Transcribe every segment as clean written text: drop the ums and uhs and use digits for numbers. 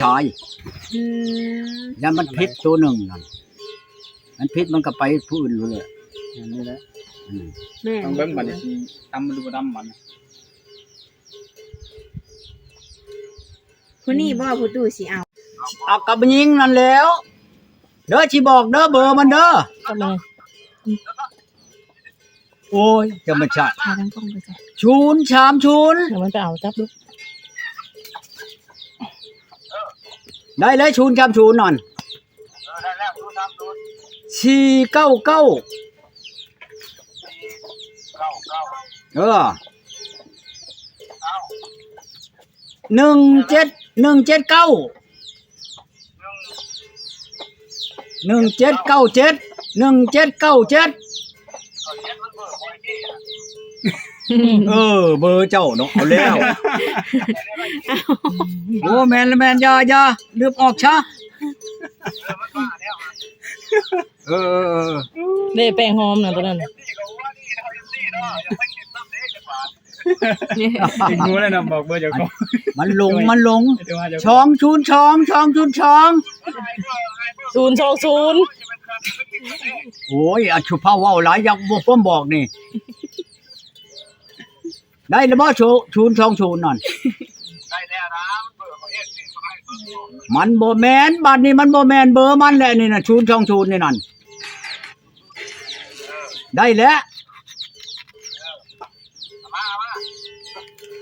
ชายแล้วมันพิษตัวหนึ่งนั่นมันพิษมันก็ไปผู้อื่นเลยอันนี้แหละแม่ต้องเบิ่งบัดนี้สิตำมันดูบ่ดำมันผู้นี้บ่ผู้ตู้สิเอากับยิงนั่นแล้วเด้อสิบอกเด้อเบอร์มันเด้อทำไมโอ้ยจะมาชัดพาทั้งกล้องไปจ้ะชูนชามชูนเดี๋ยวมันไปเอาจับดูได้เลยชูนชามชูนนั่นได้แล้วชูนชามชูน499เบอร์เจ้าเนาะเอาแล้วโอ้แม่นอย่าลืมออกซะได้แป้งหอมน่ะตัวนั้นอีกงูเลยนะบอกเบอร์เจ้าของมันลงช่องชูนช่อง020โอ้ยชุภาเว้าหลายอย่างบ่พร้อมบอกนี่ได้แล้วบ่ชูนช่องชูนนั่นได้แล้วนะเบอร์เขาเฮ็ดสิมันบ่แม่นบัดนี้มันบ่แม่นเบอร์มันแหละนี่น่ะชูนช่องชูนนี่นั่นได้แล้ว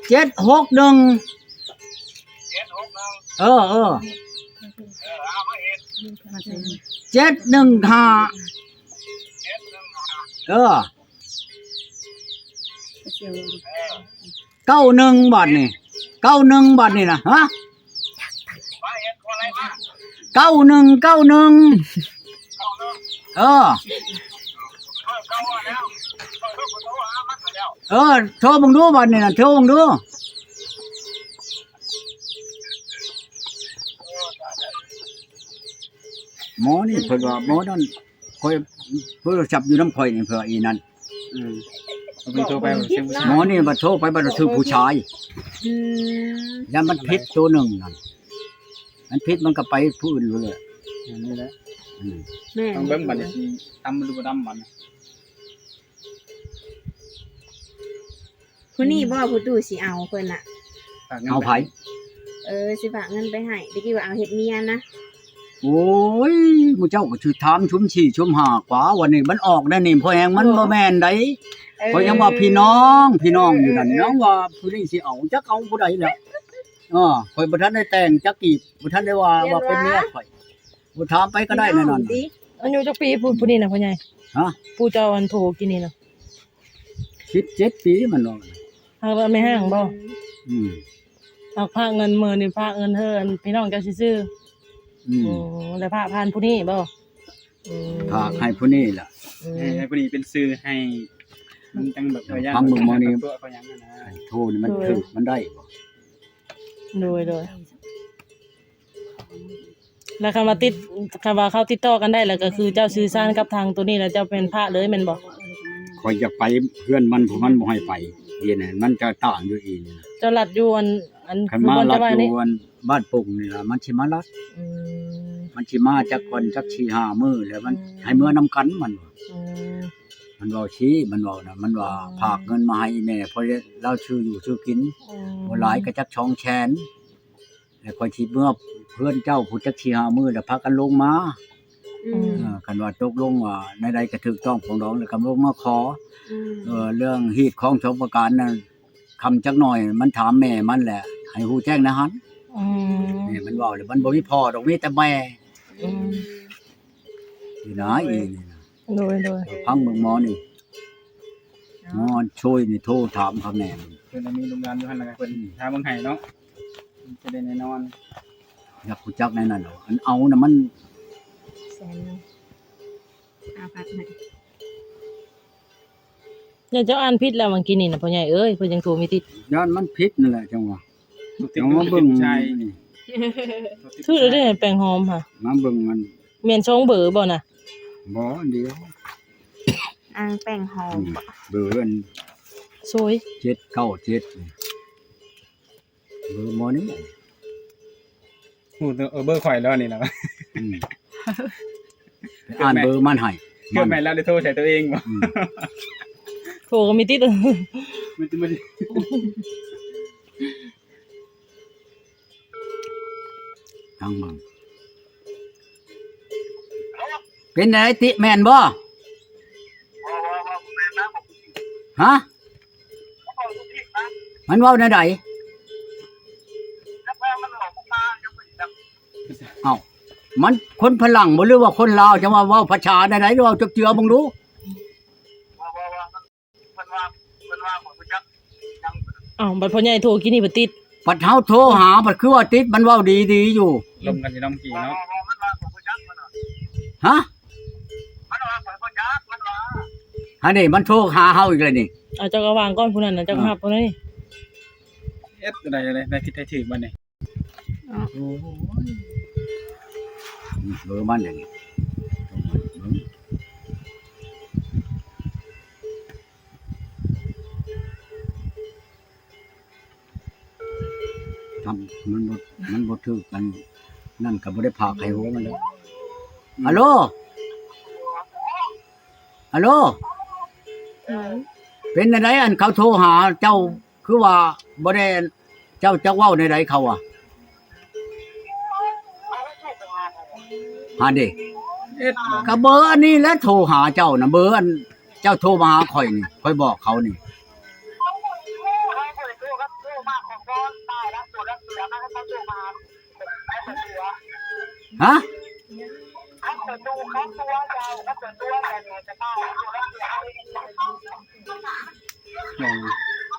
76191บาทนี่91บาทนี่นะฮะ91โทรบังดูบาทนี่นะโทรบังดูหมอนี่เพิ่นว่าหมอนั่นคอยโทรศัพท์อยู่นำข่อยนี่เพิ่นอีนั่นเอาไปโทรไปซื้อผู้ชายหมอนี่บ่โทรไปบ่ซื้อผู้ชายแล้วมันพิษตัวหนึ่งนั่นมันพิษมันก็ไปผู้อื่นเลยอันนี้แหละแม่ต้องเบิ่งบัดนี้สิตำมันดูบ่ดำมันผู้นี้บ่ผู้ตู้สิเอาเพิ่นน่ะเอาไผสิฝากเงินไปให้ตะกี้ว่าเอาเฮ็ดเมียนะโอ้ยหมู่เจ้าก็ชื่อถามชุม4ชุม5กว่าวันนี้มันออกได้นี่เพราะแฮงมันบ่แม่นได้เพราะยังว่าพี่น้องอยู่นั่นน้องว่าผู้นี้สิเอาจักเอาผู้ใดแล้วข่อยบ่ทันได้แต่งจักกีบบ่ทันได้ว่าเป็นเมียข่อยบ่ถามไปก็ได้แน่นอนอายุจักปีผู้นี้น่ะพ่อใหญ่ฮะผู้เจ้าอันโทรกินนี่น่ะ17ปีมันเนาะหากว่าไม่ห่างบ่เอาพาเงินมื้อนี่พาเงินเฮินพี่น้องเจ้าซื่อแล้วพาผ่านผู้นี้บ่พาให้ผู้นี้ล่ะให้ผู้นี้เป็นสื่อให้มันจังแบบว่าฟังมึงมื้อนี้ตัวเขาหยังนะโทรนี่มันถึกมันได้บ่โดยแล้วคำว่าเขาติดต่อกันได้แล้วก็คือเจ้าสื่อสารกับทางตัวนี้แล้วเจ้าเป็นพระเลยแม่นบ่ข่อยจะไปเพื่อนมันผู้มันบ่ให้ไปเดี๋ยวนี้มันจะต่างอยู่อีกเจ้าลัดอยู่อันคือบ่จะว่านี่บ้านปุ่งนี่ล่ะมันสิมาลัดมันสิมาจักคนจัก4-5มื้อแล้วมันให้มื้อนำกันมันมันเว้าชี้มันเว้าน่ะมันว่าฝากเงินมาให้แม่เพราะเราชื่ออยู่ชื่อกินบ่หลายก็จัก2แสนแล้วค่อยสิเมื่อเพื่อนเจ้าผู้จัก4-5มื้อแล้วพากันลงมาคันว่าตกลงว่าในใดก็ถูกต้องของน้องแล้วก็ลงมาขอเรื่องฮีตของ2ประการนั้นคำจักหน่อยมันถามแม่มันแหละให้ฮู้แจ้งนะฮั่นนี่มันเว้าแล้วมันบ่มีพ่อดอกมีแต่แม่นี่นะอีนี่นะโดยฟังเบิ่งหมอนี่หมอช่วยนี่โทรถามเขาแน่เพิ่นมีโรงงานอยู่หั่นน่ะเพิ่นถามเบิ่งให้เนาะจะได้แน่นอนอยากรู้จักในนั้นอันเอาน่ะมันแสนนึงพัดให้เนี่ยเจ้าอ่านผิดแล้วเมื่อกี้นี่น่ะพ่อใหญ่เอ้ยเพิ่นยังโทรมีติดย้อนมันผิดนั่นแหละจังหวะมาเบิ่งนี่คือได้แป้งหอมค่ะมาเบิ่งมันแม่น2เบอร์บ่น่ะบ่เดียวแป้งหอมเบอร์อันสวย797เบอร์หมอนี่ ฮู้เบอร์ข่อยแล้วนี่ล่ะ อืมไปอ่านเบอร์มันให้ เชื่อแม่นแล้วได้โทรใส่ตัวเองบ่ อืม โทรก็มีติด มันจะบ่ได้ ทางเบิ่งเป็นไงติแม่นบ่ฮะมันเว้าแนวใดเอ้ามันคนฝรั่งบ่หรือว่าคนลาวจะว่าเว้าภาษาใดๆหรือเว้าจักเจือบ่รู้อ้าวบัดพ่อใหญ่โทรกินนี่บ่ติด ปัดเฮาโทรหาปัดคือว่าติดมันเว้าดีๆอยู่ ลมกันสิน้องกี่เนาะ ฮะอันนี้มันโทรหาเฮาอีกแล้วนี่ เอาเจ้าก็วางก้อนผู้นั้นน่ะเจ้าก็รับผู้นั้นนี่ เอ็ดอะไรได้คิดได้ถือบัดนี้ เบอร์มันอย่างนี้ทำมันบ่ถือกันนั่นก็บ่ได้พาใครหัวมันเลยฮัลโหลฮัลโหลเป็นไดอันเขาโทรหาเจ้าคือว่าบ่ได้เจ้าจักเว้าในใดเขาอ่ะหาดิ เอ็ด ก็เบอร์อันนี้แหละโทรหาเจ้าน่ะเบอร์อันเจ้าโทรมาหาข่อยนี่ข่อยบอกเขานี่ฮะ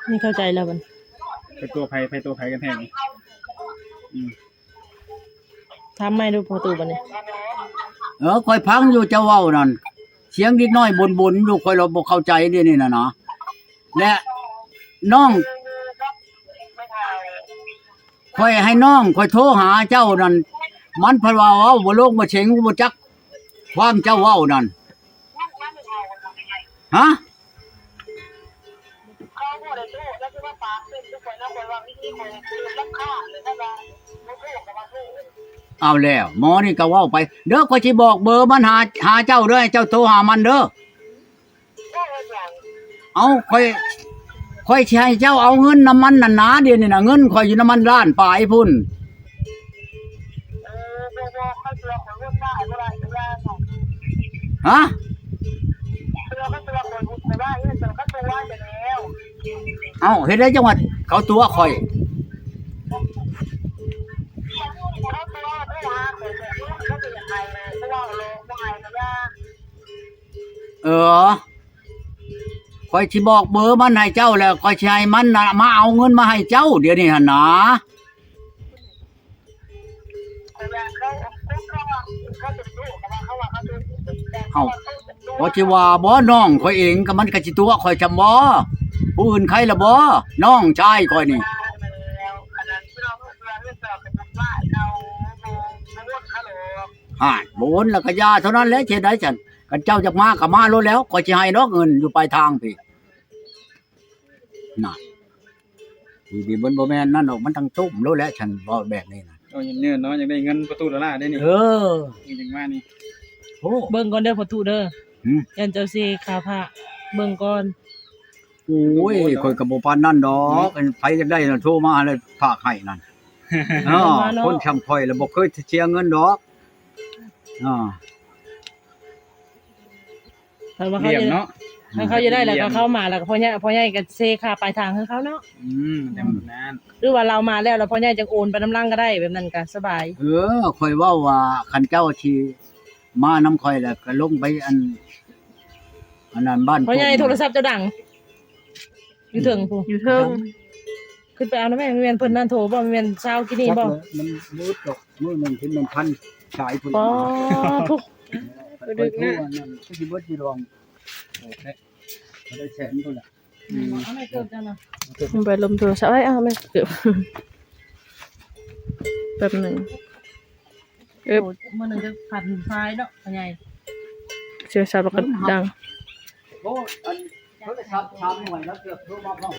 นี่เข้าใจแล้วบัด ไปตัวไผกันแท้นี่อืม ถามใหม่ดูประตูบัดนี้ ข่อยพังอยู่เจ้าเว้านั่นเสียงนิดน้อยบนๆอยู่ข่อยเราบ่เข้าใจนี่น่ะนะและน้องข่อยให้น้องข่อยโทรหาเจ้านั่นมันเพิ่นว่าเว้าบ่ลงบ่เฉงบ่จักความเจ้าเว้านั่นฮะเอาแล้วหมอนี่ก็เว้าไปเด้อข่อยสิบอกเบอร์มันหาเจ้าเด้อให้เจ้าโทรหามันเด้อเอาข่อยสิให้เจ้าเอาเงินน้ำมันนั่นนะเดี๋ยวนี้น่ะเงินข่อยอยู่น้ำมันล้านปลายพุ่นฮะเอาเฮ็ดได้จังหวัดเขาตัวข่อยข่อยสิบอกเบอร์มันให้เจ้าแล้วข่อยสิให้มันน่ะมาเอาเงินมาให้เจ้าเดี๋ยวนี้หั่นนะเอ้าบ่สิว่าบ่น้องข่อยเองก็มันก็สิตัวข่อยจำบ่ผู้อื่นใครล่ะบ่น้องชายข่อยนี่บ่วนแล้วก็ยาเท่านั้นแหละเฮ็ดได้ซั่นกันเจ้าจักมาก็มาโลดแล้วข่อยสิให้ดอกเงินอยู่ปลายทางพี่น่ะดีๆบ่แม่นนั่นดอกมันทั้งตุ้มโลดแล้วฉันเว้าแบบนี้น่ะ เอาอย่างเนื้อเนาะอยากได้เงินประตูดอลลาร์ได้นี่ จังว่านี่ โอ้ เบิ่งก่อนเด้อประตูเด้อ หืม ยันเจ้าสิค่าพระเบิ่งก่อน โอ้ยข่อยก็บ่ปานนั้นดอกไผจักได้น่ะโทรมาเลยฝากให้นั่นคนชำข่อยแล้วบ่เคยเสียเงินดอกอ้อ ถ้าว่า เหลี่ยมเนาะ ถ้าเขาจะได้แล้วก็เข้ามาแล้วก็พ่อใหญ่ก็เซค่าปลายทางให้เขาเนาะ แต่มันนาน หรือว่าเรามาแล้วพ่อใหญ่จังโอนไปน้ำลังก็ได้แบบนั้นก็สบาย ข่อยเว้าว่าคันเจ้าสิมานํข่อยแล้วก็ลงไปอันนั้นบ้าน พ่อใหญ่โทรศัพท์เจ้าดังอยู่ถึงผู้ อยู่เทิง ขึ้นไปเอานะแม่แม่นเพิ่นนั่นโทรบ่แม่นเช้ากินนี่บ่ มันมืดดอกมื้อนึงที่มันพันสายพุ่น อ๋อทุก ดึกนะนั่นสิเบิดสิรองโอเคได้แสนพุ่นล่ะ เอาไม่เกิบจ้ะนะ มันไปลมโทรศัพท์เอาไม่เกือบแป๊บหนึง มื้อนึงจะพันไฟเนาะพ่อใหญ่ เสียงสับแล้วก็ดัง โอ้อันโทรศัพท์ถามหน่อยแล้วเกือบโทรมา